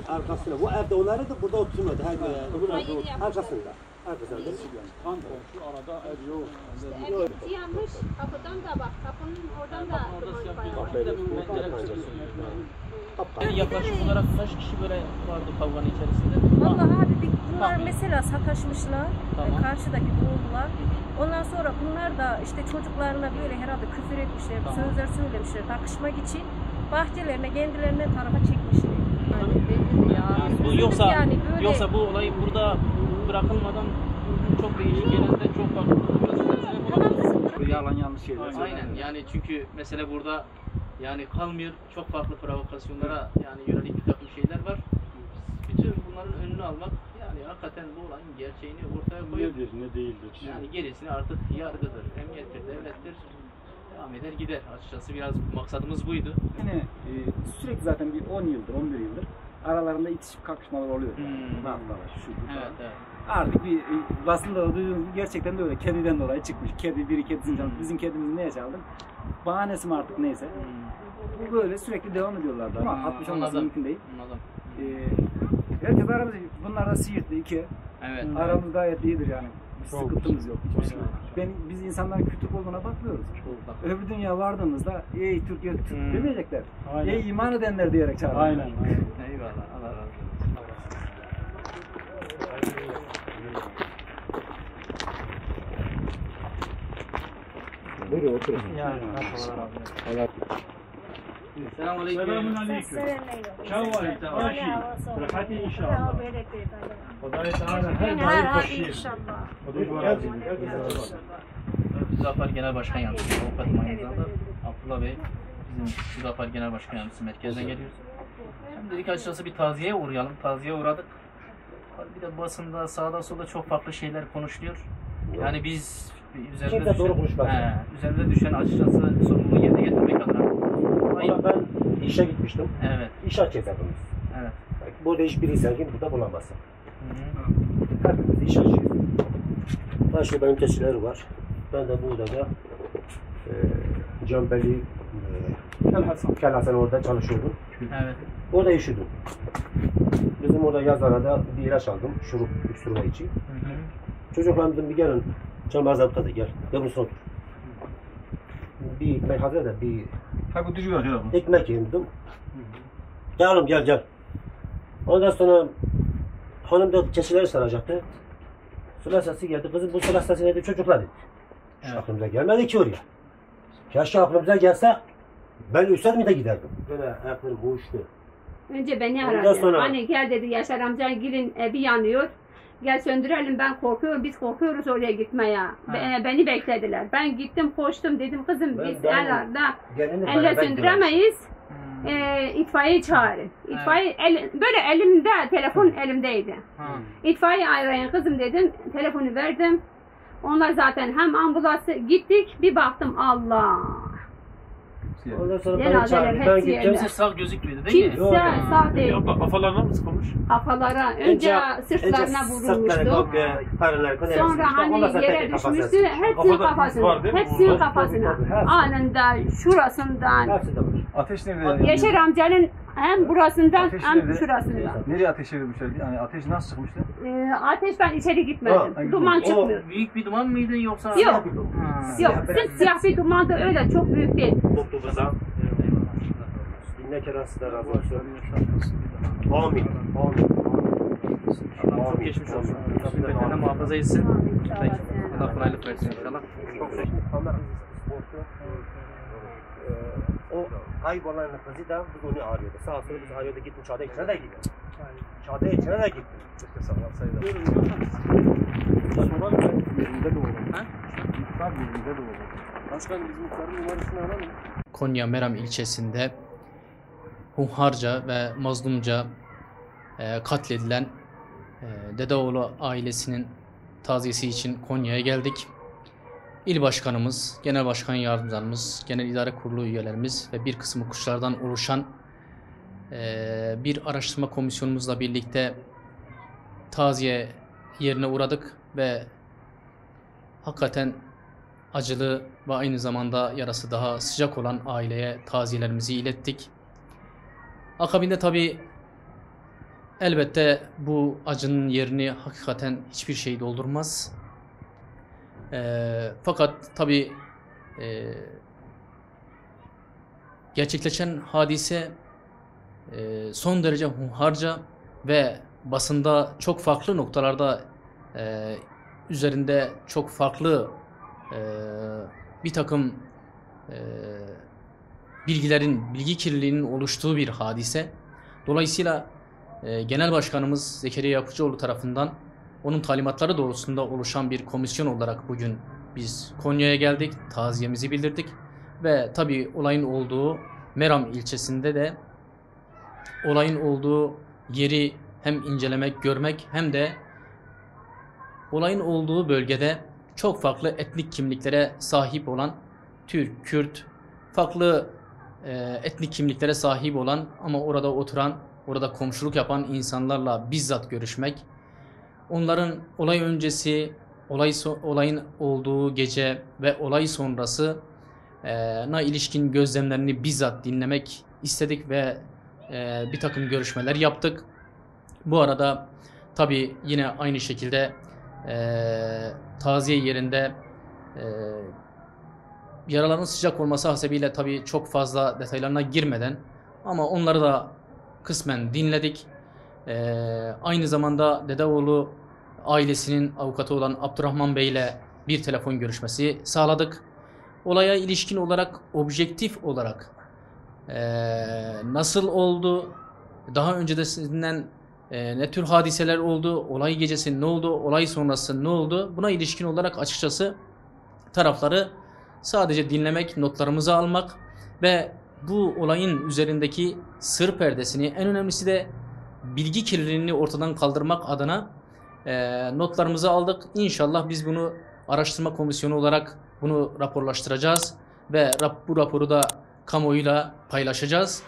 arkasında. Bu evde onları da burada oturmadı. Arkasında. Arkasında. Tam şu arada ev yok. Ev yanmış. Kapıdan da bak. Kapının oradan da Yaklaşık olarak kaç kişi böyle vardı kavganın içerisinde? Vallahi abi bunlar mesela sataşmışlar. Tamam. Karşıdaki doğumlar. Ondan sonra bunlar da işte çocuklarına böyle herhalde küfür etmişler, sözler söylemişler takışmak için. Bahçelerine kendilerine tarafa çekmişler. Yoksa bu olay burada bırakılmadan çok değişik genelde çok farklı. Yalan yanlış şeyler. Aynen yani çünkü mesele burada yani kalmıyor, çok farklı provokasyonlara yani yönelik bir takım şeyler var. Bütün bunların önünü almak yani hakikaten bu olayın gerçeğini ortaya koyup Nedir, ne değildir. yani gerisini artık yargıdır, emniyettir, devlettir, devam eder gider. Açıkçası biraz maksadımız buydu. Yani sürekli zaten bir 10 yıldır, 11 yıldır aralarında itişip kakışmalar oluyor. Evet, evet. Artık bir basında da duyduğunuz gibi gerçekten de öyle. Kediden dolayı çıkmış. Biri kedisini çaldı. Bizim kedimizi neye çaldı? Bahanesi mi artık neyse. Bu böyle sürekli devam ediyorlardı ama 60 olması mümkün değil. Anladım. Herkes aramız, bunlar da Siirtli iki. Evet. Aramız gayet iyidir yani. Bir sıkıntımız yok. Hiçbir şey yok. Biz insanların kötü olduğuna bakmıyoruz. Öbür dünya vardığımızda ey Türkiye Türk demeyecekler. Aynen. Ey iman edenler diyerek çağırıyorlar. Aynen. Eyvallah. Allah razı olsun. Buyurun oturun. Selamünaleyküm. Selamünaleyküm. Şevval, Aşi, Rahati inşallah. Odayı Teala her daim taşıyır. Hüdapar Genel Başkan Yardımcısı, avukatım aynı zamanda Abdullah Bey, bizim Hüdapar Genel Başkan Yardımcısı merkezden geliyoruz. Şimdi dedik açıkçası bir taziyeye uğrayalım, taziye uğradık. Bir de basında sağda solda çok farklı şeyler konuşuluyor. Yani biz üzerinde düşen açıkçası sorumluluğu yerine getirmek adına. Ben işe gitmiştim. Evet. İş açacağız. Evet. Burada hiçbir insan gibi burada bulamazsın. Hepimiz iş açıyoruz. Başka benim keçiler var. Ben de burada da Cambeli Kel Hasan orada çalışıyordum. Evet. Orada üşüdüm. Bizim orada yazlara da bir ilaç aldım. Şurup öksürme için. Çocuklarım dedim bir gelin. Can Bazabı'da da gel. Gel bunu otur. Bir ekmek hazır da bir ekmek yedim dedim. Gel oğlum gel. Ondan sonra hanım da keçileri saracaktı. Sıra sesi geldi. Kızım bu sıra sesi dedi çocuklar dedi. Hiç aklımıza gelmedi ki oraya. Keşke aklımıza gelse ben ölsem de giderdim. Böyle ayaklarım boğuştu. Önce beni aradı. Sonra... Hani gel dedi Yaşar amca gelin evi yanıyor. Gel söndürelim ben korkuyorum. Biz korkuyoruz oraya gitmeye. Beni beklediler. Ben gittim koştum dedim kızım biz elle söndüremeyiz. İtfaiye çağırın. İtfaiye böyle elimde telefon elimdeydi. İtfaiye arayın kızım dedim. Telefonu verdim. Onlar zaten hem ambulansa gittik bir baktım Allah. Ondan sonra ben gittim. Kimse sağ gözükmüyordu değil mi? Kimse sağ değil. Kafalarına mı sıkılmış? Kafalara. Önce sırtlarına vurulmuştu. Sonra hani yere düşmüştü. Hepsinin kafasına. Hepsinin kafasına. Anında şurasından. Ateş nerede? Yaşar amcanın hem burasından hem şurasından. Nereye ateş edilmişler? Yani ateş nasıl çıkmıştı? Ateş ben içeri gitmedim. Duman çıkmıyor. Büyük bir duman mıydı yoksa? Yok. Yok. Sırf siyah bir duman da öyle çok büyük değil. Doktorumuza binne kerası da razı olsun. Amin. Allah çok geçmiş olsun. Rabbim bedene muhafaza etsin. Allah kolaylık versin inşallah. Çok güzel. O kaybolan kızı da biz onu arıyordu. Sağ olsun biz arıyordu gittim çadır içine de gittim. Çadır içine de gittim. İşte sağlarsaydı. Yerinde de olur. Yerinde de olur. Başkan bizim muhtarın numarasını alalım. Konya Meram ilçesinde hunharca ve mazlumca katledilen Dedeoğlu ailesinin taziyesi için Konya'ya geldik. İl başkanımız, genel başkan yardımcılarımız, genel idare kurulu üyelerimiz ve bir kısmı kuşlardan oluşan bir araştırma komisyonumuzla birlikte taziye yerine uğradık ve hakikaten acılı ve aynı zamanda yarası daha sıcak olan aileye taziyelerimizi ilettik. Akabinde tabi Elbette bu acının yerini hakikaten hiçbir şey doldurmaz. Fakat tabii gerçekleşen hadise son derece hunharca ve basında çok farklı noktalarda üzerinde çok farklı bir takım bilgi kirliliğinin oluştuğu bir hadise. Dolayısıyla Genel Başkanımız Zekeriya Yapıcıoğlu tarafından onun talimatları doğrultusunda oluşan bir komisyon olarak bugün biz Konya'ya geldik, taziyemizi bildirdik ve tabii olayın olduğu Meram ilçesinde de olayın olduğu yeri hem incelemek, görmek hem de olayın olduğu bölgede çok farklı etnik kimliklere sahip olan Türk, Kürt, farklı etnik kimliklere sahip olan ama orada oturan, orada komşuluk yapan insanlarla bizzat görüşmek, onların olay öncesi, olayın olduğu gece ve olay sonrasına ilişkin gözlemlerini bizzat dinlemek istedik ve bir takım görüşmeler yaptık. Bu arada tabii yine aynı şekilde taziye yerinde yaraların sıcak olması hasebiyle tabii çok fazla detaylarına girmeden ama onları da kısmen dinledik. Aynı zamanda Dedeoğlu ailesinin avukatı olan Abdurrahman Bey ile bir telefon görüşmesi sağladık. Olaya ilişkin olarak, objektif olarak nasıl oldu, daha öncesinden ne tür hadiseler oldu, olay gecesi ne oldu, olay sonrası ne oldu, buna ilişkin olarak açıkçası tarafları sadece dinlemek, notlarımızı almak ve bu olayın üzerindeki sır perdesini, en önemlisi de bilgi kirliliğini ortadan kaldırmak adına notlarımızı aldık. İnşallah biz bunu araştırma komisyonu olarak bunu raporlaştıracağız ve bu raporu da kamuoyuyla paylaşacağız.